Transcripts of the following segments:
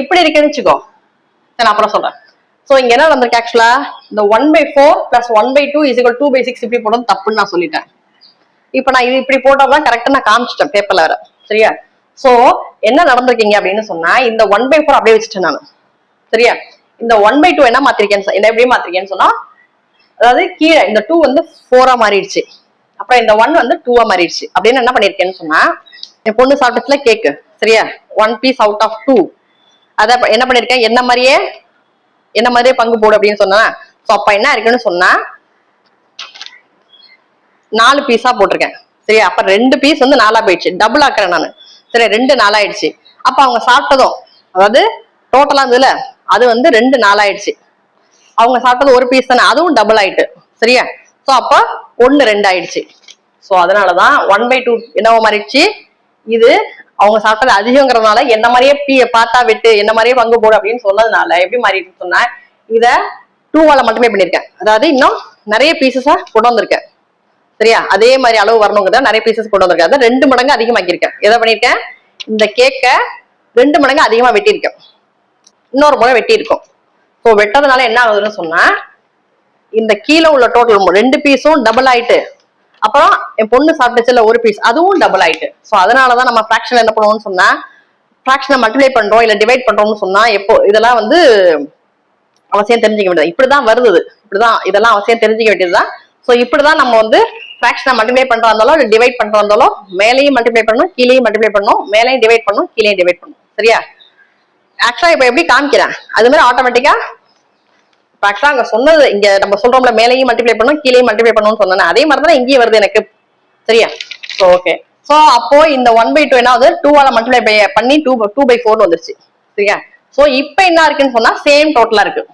இப்படி இருக்குன்னு வச்சுக்கோ, நான் அப்புறம் சொல்றேன். சோ இங்க என்ன நடந்திருக்கு ஆக்சுவலா, இந்த 1/4 பிளஸ் 1/2 இஸ் ஈக்குவல் 2/6 இப்படி போடுறது தப்புன்னு நான் சொல்லிட்டேன். இப்ப நான் இது இப்படி போட்டதான் கரெக்டா நான் காமிச்சிட்டேன் பேப்பர்ல வர. சரியா? சோ என்ன நடந்திருக்கீங்க அப்படின்னு சொன்னா, இந்த 1/4 அப்படியே வச்சுட்டேன் நான். சரியா? இந்த 1/2 என்ன மாத்திருக்கேன்னு என்ன எப்படி மாத்திருக்கேன்னு சொன்னா, அதாவது கீழே இந்த 2 வந்து 4 மாறிடுச்சு, அப்புறம் இந்த 1 வந்து 2 மாறிடுச்சு. அப்படின்னு என்ன பண்ணிருக்கேன்னு சொன்னா, என் பொண்ணு சாப்பிட்டதுல கேக்கு. சரியா? 1 piece out of 2. அத என்ன பண்ணிருக்கேன், என்ன மாதிரியே பங்கு போடு அப்படின்னு சொன்னா, சோ அப்ப என்ன இருக்குன்னு சொன்னா 4 பீஸா போட்டிருக்கேன். சரியா? அப்ப 2 பீஸ் வந்து 4 போயிடுச்சு, டபுள் ஆக்குறேன் நானு. சரி, 2 4 ஆயிடுச்சு. அப்ப அவங்க சாப்பிட்டதும், அதாவது டோட்டலா இருந்ததுல அது வந்து 2 4 ஆயிடுச்சு. அவங்க சாப்பிட்டது ஒரு பீஸ் தானே, அதுவும் டபுள் ஆயிட்டு. சரியா? சோ அப்ப 1 2 ஆயிடுச்சு. சோ அதனாலதான் 1/2 என்னவோ மாறிடுச்சு. இது அவங்க சாப்பிட்டது அதிகங்கிறதுனால என்ன மாதிரியே பார்த்தா விட்டு என்ன மாதிரியே பங்கு போடு அப்படின்னு சொன்னதுனால எப்படி மாறிட்டு சொன்னா, இத 2 மட்டுமே பண்ணிருக்கேன். அதாவது இன்னும் நிறைய பீசஸா கொண்டு வந்திருக்கேன். சரியா? அதே மாதிரி அளவு வரணுங்கிறத நிறைய பீசஸ் கொண்டு வந்திருக்கேன். அதை 2 மடங்கு அதிகமாக்கியிருக்கேன். எதை பண்ணிருக்கேன், இந்த கேக்க 2 மடங்கு அதிகமா வெட்டியிருக்கேன். இன்னொரு முறை வெட்டி இருக்கும். ஸோ வெட்டதுனால என்ன ஆகுதுன்னு சொன்னா, இந்த கீழே உள்ள டோட்டல் 2 பீஸும் டபுள் ஆயிட்டு, அப்புறம் என் பொண்ணு சாப்பிட்டுச்சுல ஒரு பீஸ், அதுவும் டபுள் ஆயிட்டு. ஸோ அதனாலதான் நம்ம ஃபிராக்ஷன் என்ன பண்ணுவோம்னு சொன்னா, ஃபிராக்ஷனை மல்டிப்ளை பண்றோம் இல்ல டிவைட் பண்றோம்னு சொன்னா, எப்போ இதெல்லாம் வந்து அவசியம் தெரிஞ்சுக்க வேண்டியது. இப்படிதான் வருது, இப்படிதான் இதெல்லாம் அவசியம் தெரிஞ்சுக்க வேண்டியதுதான். சோ இப்படிதான் நம்ம வந்து ஃபிராக்ஷனை மல்டிப்ளை பண்றா இருந்தாலும் இல்ல டிவைட் பண்றா இருந்தாலும் மேலையும் மல்டிப்ளை பண்ணணும், கீழையும் மல்டிப்ளை பண்ணணும், மேலையும் டிவைட் பண்ணணும், கீழையும் டிவைட் பண்ணணும். சரியா? ஆக்சுவலா இப்ப எப்படி காமிக்கிறேன், அது மாதிரி ஆட்டோமேட்டிக்கா ஆக்சுவலா அங்க சொன்னது, இங்க நம்ம சொல்றோம்ல மேலையும் மல்டிப்ளை பண்ணணும் கீழையும் மல்டிப்ளை பண்ணணும்னு சொன்னேன், அதே மாதிரிதான் இங்கேயும் வருது எனக்கு. சரியா? So okay. சோ அப்போ இந்த 1/2 என்ன ஆகுது, 2 மல்டிப்ளை பண்ணி 2/4 வந்துருச்சு. சரியா? சோ இப்ப என்ன இருக்குன்னு சொன்னா சேம் டோட்டலா இருக்கு,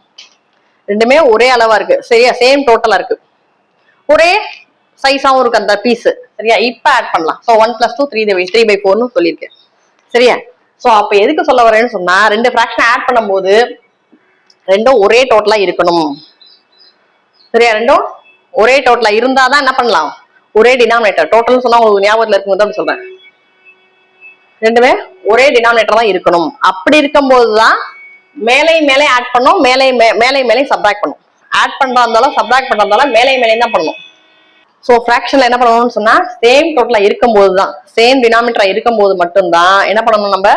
ரெண்டுமே ஒரே அளவா இருக்கு. சரியா? சேம் டோட்டலா இருக்கு, ஒரே சைஸாவும் இருக்கு அந்த பீஸ். சரியா? இப்ப ஆட் பண்ணலாம். சோ 1 + 2 3/4 சொல்லியிருக்கேன். சரியா? சோ அப்ப எதுக்கு சொல்ல வரேன்னு சொன்னா, 2 ஃபிராக்ஷன் ஆட் பண்ணும்போது ரெண்டும் ஒரே டோட்டலா இருக்கணும். சரியா? ரெண்டும் ஒரே டோட்டலா இருந்தாதான் என்ன பண்ணலாம், ஒரே டினாமினேட்டர். டோட்டல் சொன்னா உங்களுக்கு ஞாபகத்துல இருக்குன்னு தான் சொல்றேன். ரெண்டுமே ஒரே டினாமினேட்டர் தான் இருக்கணும். அப்படி இருக்கும்போதுதான் மேலே ஆட் பண்ணும், மேலே சப்ராக்ட் பண்ணும். ஆட் பண்றா இருந்தாலும் சப்ராக்ட் பண்றா இருந்தாலும் மேலே தான் பண்ணணும். சோ ஃபிராக்ஷன்ல என்ன பண்ணணும்னு சொன்னா, சேம் டோட்டலா இருக்கும்போது தான், சேம் டினாமினேட்டரா இருக்கும்போது மட்டும்தான் என்ன பண்ணணும், நம்ம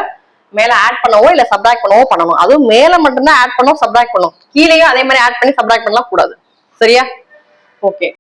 மேல ஆட் பண்ணவோ இல்ல சப்ராக்ட் பண்ணவோ பண்ணணும். அதுவும் மேல மட்டும்தான் ஆட் பண்ணவும் சப்ராக்ட் பண்ணணும், கீழேயும் அதே மாதிரி ஆட் பண்ணி சப்ராக்ட் பண்ணலாம் கூடாது. சரியா? ஓகே.